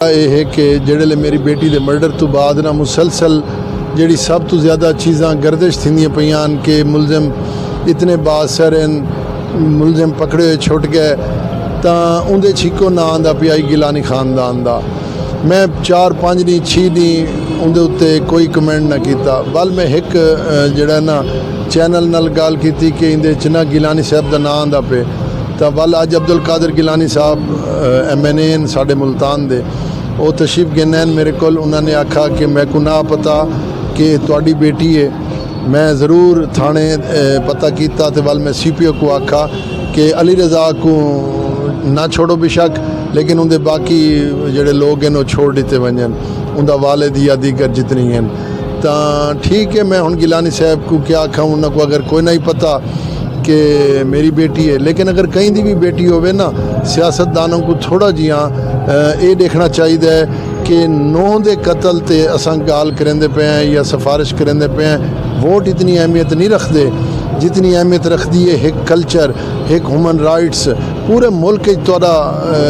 ਇਹ ਹੈ ਕਿ ਜਿਹੜੇ ਮੇਰੀ बेटी ਦੇ मर्डर तो बाद ना मुसलसल ਜਿਹੜੀ सब तो ज़्यादा चीज़ां गर्दिश थींदियां पईयां कि मुलजिम इतने बासर मुलजिम पकड़े हुए छुट गए तो उनके छिको ना आंदा पिया गिलानी खानदान का। मैं 4-5 नहीं 6 नहीं उनके उत्ते कोई कमेंट ना किया। बल मैं एक जड़ा ना चैनल नाल गल की कि इंदे च ना गिलानी साहब का ना आंदा पे तो बल अज अब्दुल कादिर गिलानी साहब MNA साडे मुल्तान दे वो तशरीफ गिने मेरे को उन्होंने आखा कि मैं को ना पता कि तुहाडी बेटी है। मैं ज़रूर थाने पता किया तो वाल मैं CPO को आखा कि अली रज़ा को ना छोड़ो बेशक लेकिन उनके बाकी जोड़े लोग हैं वो छोड़ दिते वजन उनका वालिद या दीगर जितनी हैं तो ठीक है। मैं हुण गिलानी साहब को क्या आखा उन्होंने अगर कोई नहीं पता कि मेरी बेटी है लेकिन अगर कहीं की भी बेटी होवे ना सियासतदानों को थोड़ा जिहा ये देखना चाहिए कि नौं दे कतल ते असां गाल करेंदे पे हैं या सिफारिश करेंदे पे हैं। वोट इतनी अहमियत नहीं रखते जितनी अहमियत रखती है एक कल्चर एक ह्यूमन राइट्स। पूरे मुल्क तोड़ा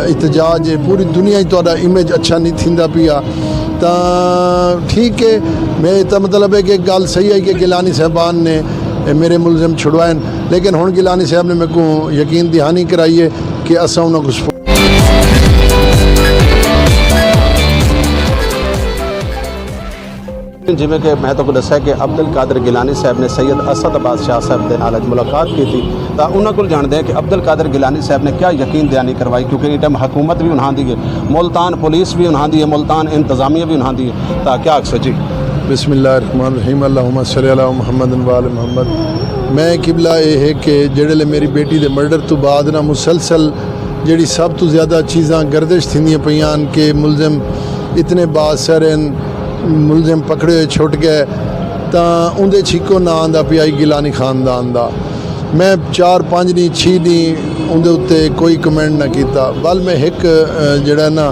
एहतजाज है पूरी दुनिया तोड़ा इमेज अच्छा नहीं थींदा पिया तो ठीक है। मैं तो मतलब है कि गल सही है कि गिलानी साहबान ने मेरे मुलजिम छुड़वाए लेकिन हुण गिलानी साहब ने मेरे को यकीन दहानी कराई है कि असां उन्हां को जिमें कि मैं तो दसा कि अब्दुल कादिर गिलानी साहब ने सैयद असद अब्बास शाह साहब के नाल मुलाकात की थी तो उन्होंने को जानते हैं कि अब्दुल कादिर गिलानी साहब ने क्या यकीन दहानी करवाई क्योंकि इस टाइम हुकूमत भी उन्होंने दी है मुल्तान पुलिस भी उन्होंने दी है मुल्तान इंतजामिया भी उन्होंने दी है तो क्या अक्सर जी बिस्मिल्लाहिर्रहमानिर्रहीम अल्लाहुम्मा सल्ली अला मुहम्मद व आले मुहम्मद। मैं किबला ये है कि ਜਿਹੜੇ मेरी बेटी ਦੇ मर्डर तो बाद ना मुसलसल ਜਿਹੜੀ सब तो ज़्यादा चीज़ां गर्दिश थींदियां पईयां कि मुलजिम इतने बासर मुलजिम पकड़े हुए छुट गए तो उनके छिको ना आंदा पिया गिलानी खानदान का। मैं 4-5 नहीं 6 नहीं उनके उत्ते कोई कमेंट ना किया। बल मैं एक जड़ा ना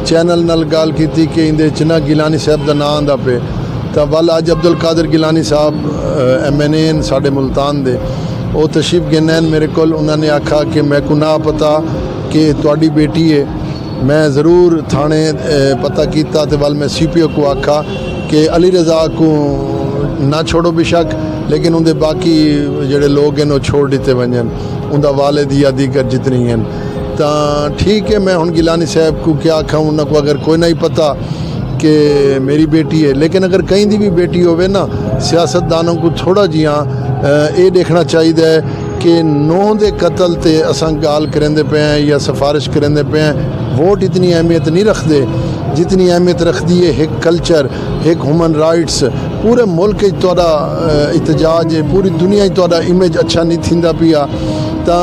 चैनल नाल गल की कि इंदे च ना गिलानी साहब का ना आंदा पे तो बल अज अब्दुल कादिर गिलानी साहब MNA साडे मुल्तान दे वो तशरीफ गिने मेरे को उन्होंने आखा कि मैं को ना पता कि तुहाडी बेटी है। मैं ज़रूर थाने पता किया तो वाल मैं CPO को आखा कि अली रज़ा को ना छोड़ो बेशक लेकिन उनके बाकी जोड़े लोग हैं वो छोड़ दिते वजन उनका वालिद या दीगर जितनी हैं तो ठीक है। मैं हुण गिलानी साहब को क्या आखा उन्होंने अगर कोई नहीं पता कि मेरी बेटी है लेकिन अगर कहीं की भी बेटी होवे ना सियासतदानों को थोड़ा जिहा ये देखना चाहिए कि नौं दे कतल ते असां गाल करेंदे पे हैं या सिफारिश करेंदे पे हैं। वोट इतनी अहमियत नहीं रखते जितनी अहमियत रखती है एक कल्चर एक ह्यूमन राइट्स। पूरे मुल्क तोड़ा एहतजाज है पूरी दुनिया तोड़ा इमेज अच्छा नहीं थींदा पिया तो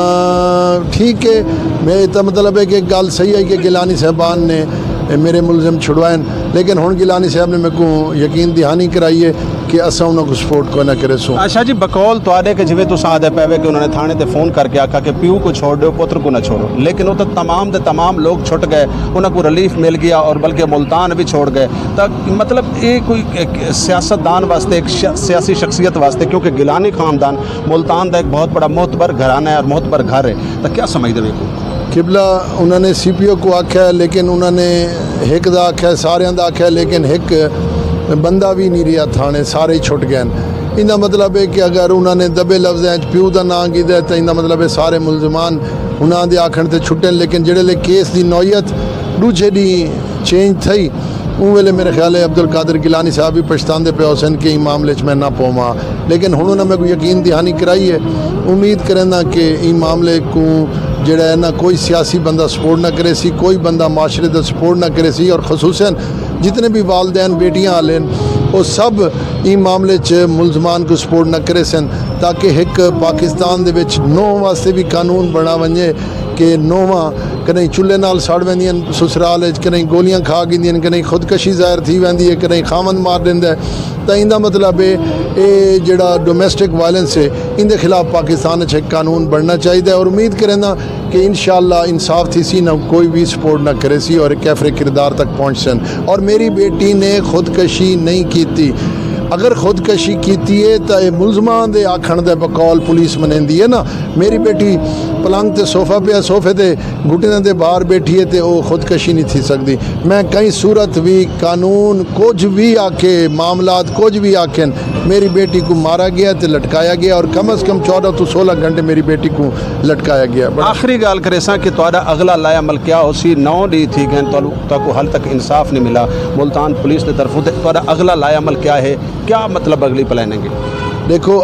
ठीक है। मैं तो मतलब है कि गल सही है कि गिलानी साहबान ने मेरे मुलजिम छुड़वाए लेकिन हुण गिलानी साहब ने मेरे को यकीन दहानी कराई है कि असां उन्हां को सपोर्ट कोई ना करे सो। अच्छा जी बकौल तुहाडे कि जिवें तुसां आदे पवे कि उन्होंने थाने ते फ़ोन करके आखा कि प्यू को छोड़ दो पुत्र को ना छोड़ो लेकिन वो तो तमाम दे तमाम लोग छुट गए उन्होंने को रिलीफ मिल गया और बल्कि मुल्तान भी छोड़ गए तो मतलब ये कोई एक सियासतदान वास्ते एक सियासी शख्सियत वास्ते क्योंकि गिलानी खानदान मुल्तान का एक बहुत बड़ा मोहतबर घराना है और मोहतबर घर है तो क्या समझते हो किबला उन्होंने CPO को आख्या लेकिन उन्होंने एक दा आख्या सारे दा आख्या लेकिन एक बंदा भी नहीं रहा थाने सारे ही छुट गए। इनका मतलब है कि अगर उन्होंने दबे लफ्ज़ प्यू का नाम किया तो इनका मतलब है सारे मुलजमान उन्होंने आखण से छुटे लेकिन जेडे केस की नौयत दूजे डी चेंज थी उस वेले मेरे ख्याल है अब्दुल कादिर गिलानी साहब भी पछताते पे हुसन कि मामले मैं ना पवा लेकिन हुण उन्होंने मेरे को यकीन दहानी कराई है। उम्मीद करें कि इस मामले को जड़ा है ना कोई सियासी बंदा सपोर्ट ना करे सी कोई बंदा माशरे का सपोर्ट ना करे सी और खसूसन जितने भी वालदैन बेटियां आले वो सब इस मामले च मुलजमान को सपोर्ट ना करे सन ताकि एक पाकिस्तान दे विच नौं वास्ते भी कानून बना वने कि नौवां कहीं चुल्हे नाल सड़ वेंदियां ससुराल कहीं गोलियां खा गिंदियां कहीं खुदकशी ज़ाहिर थी वेंदी है कहीं खामन मार दिंदा है तो इनका मतलब है ये जड़ा डोमेस्टिक वायलेंस है इनके खिलाफ पाकिस्तान एक कानून बनना चाहिए और उम्मीद करें ना कि इंशाअल्लाह इंसाफ थी सी ना कोई भी सपोर्ट ना करे सी और कैफरे किरदार तक पहुँच सन। और मेरी बेटी ने खुदकशी नहीं की थी अगर खुदकशी की है तो ये मुलजमान के आखण के बकौल पुलिस मनेंदी है ना। मेरी बेटी पलंग ते सोफा पे सोफे ते घुटने के बाहर बैठी है तो वो खुदकशी नहीं थी सकती। मैं कई सूरत भी कानून कुछ भी आके मामलात कुछ भी आखन मेरी बेटी को मारा गया तो लटकाया गया और कम से कम 14 तो 16 घंटे मेरी बेटी को लटकाया गया। आखिरी गाल करे सा कि तुहाडा अगला लाया अमल क्या हो सी 9 डी थी गए तो हाल तक इंसाफ नहीं मिला मुल्तान पुलिस की तरफों तुहाडा अगला लाया अमल क्या है, क्या मतलब अगली प्लानिंग है? देखो